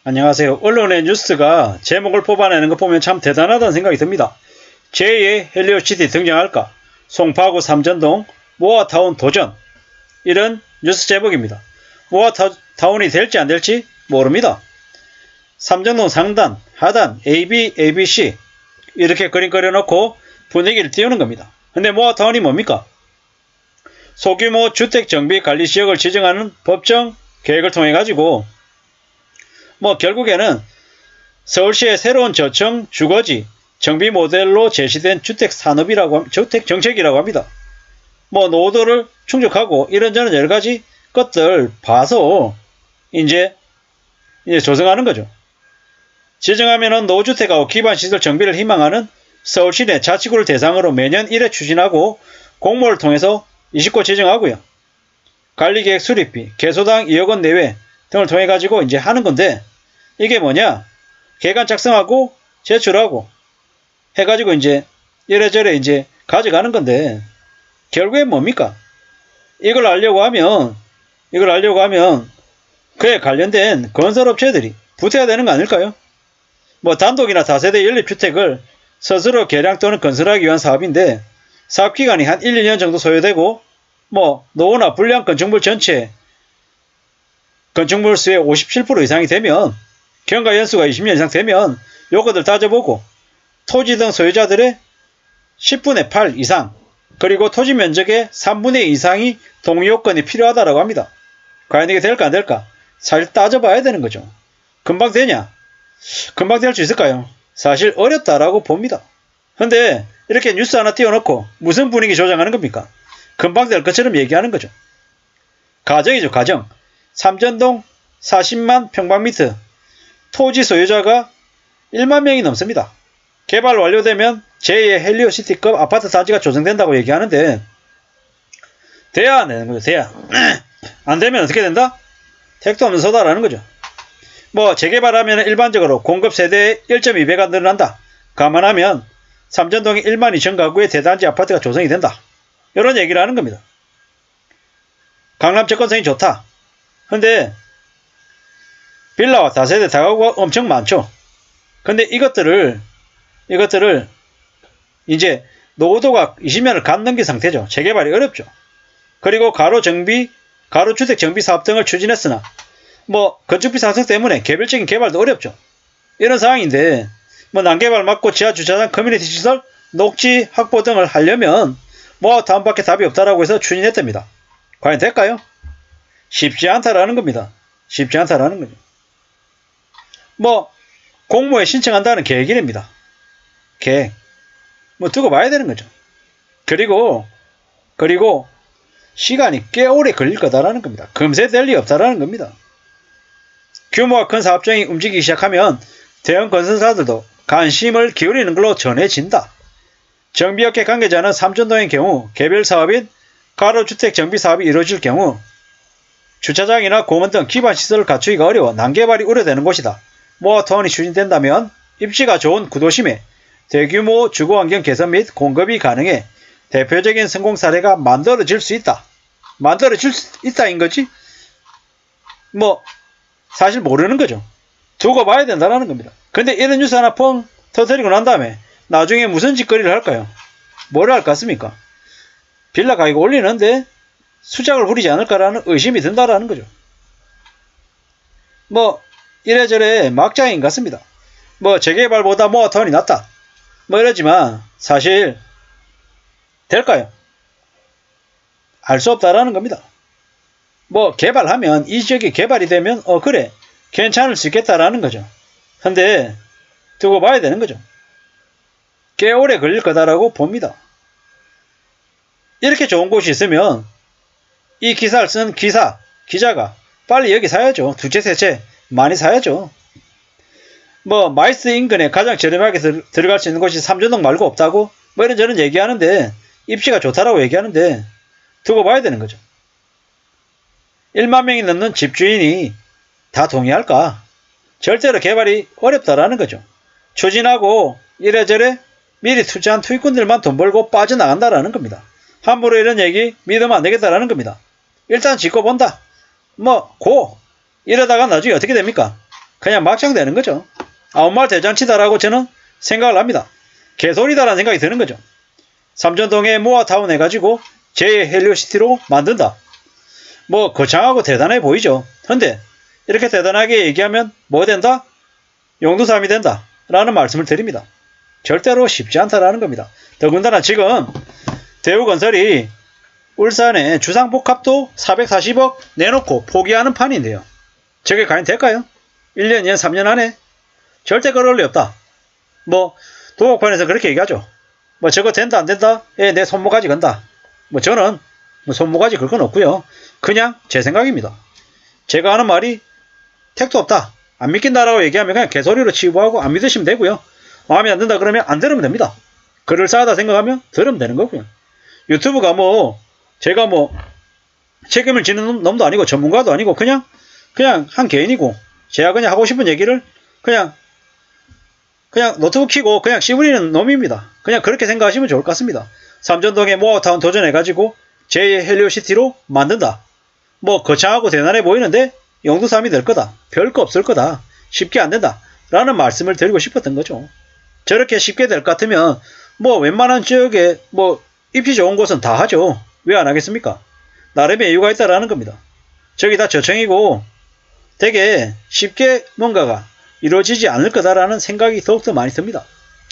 안녕하세요. 언론의 뉴스가 제목을 뽑아내는 거 보면 참 대단하다는 생각이 듭니다. 제2의 헬리오시티 등장할까? 송파구 삼전동 모아타운 도전. 이런 뉴스 제목입니다. 모아타운이 될지 안 될지 모릅니다. 삼전동 상단, 하단, AB, ABC 이렇게 그림 그려놓고 분위기를 띄우는 겁니다. 근데 모아타운이 뭡니까? 소규모 주택정비관리지역을 지정하는 법정 계획을 통해 가지고 결국에는 서울시의 새로운 저층 주거지 정비 모델로 제시된 주택정책이라고 합니다. 노도를 충족하고 이런저런 여러가지 것들 봐서 이제 조성하는 거죠. 지정하면은 노주택하고 기반시설 정비를 희망하는 서울시 내 자치구를 대상으로 매년 1회 추진하고 공모를 통해서 20곳 지정하고요. 관리계획 수립비, 개소당 2억 원 내외 등을 통해 가지고 이제 하는 건데, 이게 뭐냐? 계획안 작성하고 제출하고 해가지고 이제 이래저래 이제 가져가는 건데, 결국엔 뭡니까? 이걸 알려고 하면 그에 관련된 건설업체들이 붙어야 되는 거 아닐까요? 단독이나 다세대 연립주택을 스스로 개량 또는 건설하기 위한 사업인데, 사업기간이 한 1, 2년 정도 소요되고, 노후나 불량 건축물 전체 건축물 수의 57% 이상이 되면, 경과 연수가 20년 이상 되면 요것들 따져보고 토지 등 소유자들의 10분의 8 이상, 그리고 토지 면적의 3분의 2 이상이 동의요건이 필요하다고 합니다. 과연 이게 될까 안 될까? 사실 따져봐야 되는 거죠. 금방 되냐? 금방 될 수 있을까요? 사실 어렵다라고 봅니다. 근데 이렇게 뉴스 하나 띄워놓고 무슨 분위기 조장하는 겁니까? 금방 될 것처럼 얘기하는 거죠. 가정이죠, 가정. 삼전동 40만 평방미터 토지 소유자가 1만 명이 넘습니다. 개발 완료되면 제2의 헬리오시티급 아파트 단지가 조성된다고 얘기하는데, 돼야 안 되는 거죠. 돼야. 안 되면 어떻게 된다? 택도 없는 소다라는 거죠. 재개발하면 일반적으로 공급 세대의 1.2배가 늘어난다. 감안하면 삼전동의 1만 2천 가구의 대단지 아파트가 조성이 된다. 이런 얘기를 하는 겁니다. 강남 접근성이 좋다. 근데 빌라와 다세대 다가구가 엄청 많죠. 근데 이것들을 이제 노후도가 20년을 간 넘긴 상태죠. 재개발이 어렵죠. 그리고 가로주택 정비 사업 등을 추진했으나 건축비 상승 때문에 개별적인 개발도 어렵죠. 이런 상황인데 난개발 막고 지하 주차장, 커뮤니티 시설, 녹지 확보 등을 하려면 다음밖에 답이 없다라고 해서 추진했답니다. 과연 될까요? 쉽지 않다라는 겁니다. 쉽지 않다라는 거죠. 공모에 신청한다는 계획이랍니다. 계획. 두고 봐야 되는 거죠. 그리고 시간이 꽤 오래 걸릴 거다라는 겁니다. 금세 될 리 없다라는 겁니다. 규모가 큰 사업장이 움직이기 시작하면 대형 건설사들도 관심을 기울이는 걸로 전해진다. 정비업계 관계자는 삼전동의 경우 개별 사업인 가로주택 정비 사업이 이루어질 경우 주차장이나 공원 등 기반시설을 갖추기가 어려워 난개발이 우려되는 곳이다. 모아타운이 추진된다면 입지가 좋은 구도심에 대규모 주거환경 개선 및 공급이 가능해 대표적인 성공 사례가 만들어질 수 있다. 만들어질 수 있다인 거지? 사실 모르는 거죠. 두고 봐야 된다는 겁니다. 근데 이런 뉴스 하나 펑 터뜨리고 난 다음에 나중에 무슨 짓거리를 할까요? 뭐를 할 것 같습니까? 빌라 가격 올리는데 수작을 부리지 않을까라는 의심이 든다라는 거죠. 이래저래 막장인 것 같습니다. 재개발보다 모아타운이 낫다. 이러지만 사실 될까요? 알 수 없다라는 겁니다. 개발하면 이 지역이 개발이 되면 그래 괜찮을 수 있겠다라는 거죠. 근데 두고 봐야 되는 거죠. 꽤 오래 걸릴 거다라고 봅니다. 이렇게 좋은 곳이 있으면 이 기사를 쓴 기자가 빨리 여기 사야죠. 두 채, 세 채 많이 사야죠. 마이스 인근에 가장 저렴하게 들어갈 수 있는 곳이 삼전동 말고 없다고 이런저런 얘기하는데, 입지가 좋다라고 얘기하는데 두고 봐야 되는 거죠. 1만 명이 넘는 집주인이 다 동의할까? 절대로 개발이 어렵다라는 거죠. 추진하고 이래저래 미리 투자한 투기꾼들만 돈 벌고 빠져나간다라는 겁니다. 함부로 이런 얘기 믿으면 안 되겠다라는 겁니다. 일단 짓고 본다. 이러다가 나중에 어떻게 됩니까? 그냥 막장되는 거죠. 아무 말 대잔치다라고 저는 생각을 합니다. 개소리다라는 생각이 드는 거죠. 삼전동에 모아타운 해가지고 제 헬리오시티로 만든다. 뭐 거창하고 대단해 보이죠. 근데 이렇게 대단하게 얘기하면 뭐 된다? 용두삼이 된다 라는 말씀을 드립니다. 절대로 쉽지 않다라는 겁니다. 더군다나 지금 대우건설이 울산에 주상복합도 440억 내놓고 포기하는 판인데요. 저게 과연 될까요? 1년, 2년, 3년 안에? 절대 그럴 리 없다. 뭐 도곡판에서 그렇게 얘기하죠. 뭐 저거 된다 안 된다? 예, 내 손모가지 건다. 뭐 저는 뭐 손모가지 걸 건 없고요. 그냥 제 생각입니다. 제가 하는 말이 택도 없다. 안 믿긴다라고 얘기하면 그냥 개소리로 치부하고 안 믿으시면 되고요. 마음에 안 든다 그러면 안 들으면 됩니다. 글을 쌓아다 생각하면 들으면 되는 거고요. 유튜브가 뭐 제가 뭐 책임을 지는 놈도 아니고 전문가도 아니고 그냥 한 개인이고 제가 그냥 하고 싶은 얘기를 그냥 노트북 켜고 그냥 씹으리는 놈입니다. 그냥 그렇게 생각하시면 좋을 것 같습니다. 삼전동에 모아타운 도전해가지고 제2의 헬리오시티로 만든다. 뭐 거창하고 대단해 보이는데 용두삼이 될 거다. 별거 없을 거다. 쉽게 안 된다. 라는 말씀을 드리고 싶었던 거죠. 저렇게 쉽게 될 것 같으면 뭐 웬만한 지역에 뭐 입지 좋은 곳은 다 하죠. 왜 안 하겠습니까? 나름의 이유가 있다라는 겁니다. 저기 다 저층이고 되게 쉽게 뭔가가 이루어지지 않을 거다라는 생각이 더욱더 많이 듭니다.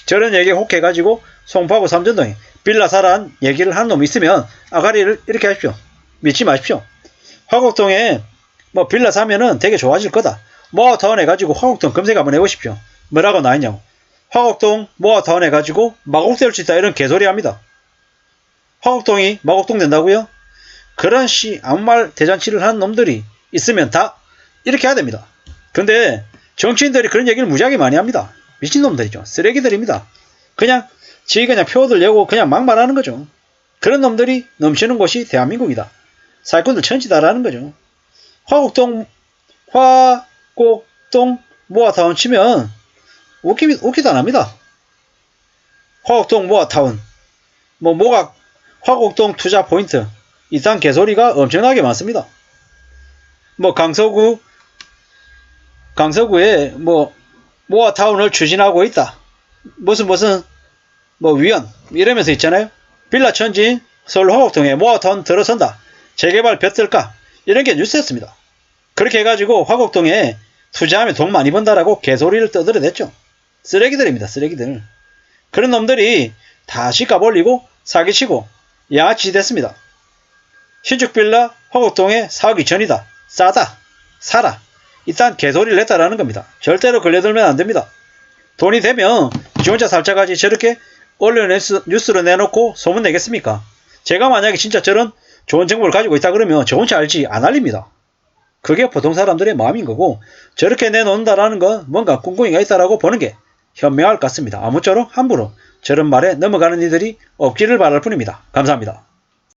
저런 얘기에 혹해가지고 송파구 삼전동에 빌라 사라는 얘기를 하는 놈이 있으면 아가리를 이렇게 하십시오. 믿지 마십시오. 화곡동에 뭐 빌라 사면은 되게 좋아질 거다. 모아타운 해가지고 화곡동 검색 한번 해보십시오. 뭐라고 나왔냐고. 화곡동 모아타운 해가지고 마곡될 수 있다 이런 개소리 합니다. 화곡동이 마곡동 된다고요? 그런 아무 말 대잔치를 하는 놈들이 있으면 다 이렇게 해야 됩니다. 근데 정치인들이 그런 얘기를 무지하게 많이 합니다. 미친놈들이죠. 쓰레기들입니다. 그냥 표어들 내고 그냥 막 말하는 거죠. 그런 놈들이 넘치는 곳이 대한민국이다. 사기꾼들 천지다라는 거죠. 화곡동 모아타운 치면 웃기도 안 합니다. 화곡동 모아타운 화곡동 투자 포인트 이딴 개소리가 엄청나게 많습니다. 뭐 강서구에 모아타운을 추진하고 있다. 무슨 위원 이러면서 있잖아요. 빌라천지 서울 화곡동에 모아타운 들어선다. 재개발 벼뜰까? 이런 게 뉴스였습니다. 그렇게 해가지고 화곡동에 투자하면 돈 많이 번다라고 개소리를 떠들어댔죠. 쓰레기들입니다. 쓰레기들. 그런 놈들이 다 시가 올리고 사기치고 양아치 됐습니다. 신축빌라 화곡동에 4억 2천이다. 싸다. 사라. 이딴 개소리를 냈다라는 겁니다. 절대로 걸려들면 안 됩니다. 돈이 되면 지 혼자 살짝하지 저렇게 언론 뉴스로 내놓고 소문 내겠습니까? 제가 만약에 진짜 저런 좋은 정보를 가지고 있다 그러면 저 혼자 알지 안 알립니다. 그게 보통 사람들의 마음인 거고 저렇게 내놓는다라는 건 뭔가 꿍꿍이가 있다라고 보는 게 현명할 것 같습니다. 아무쪼록 함부로 저런 말에 넘어가는 이들이 없기를 바랄 뿐입니다. 감사합니다.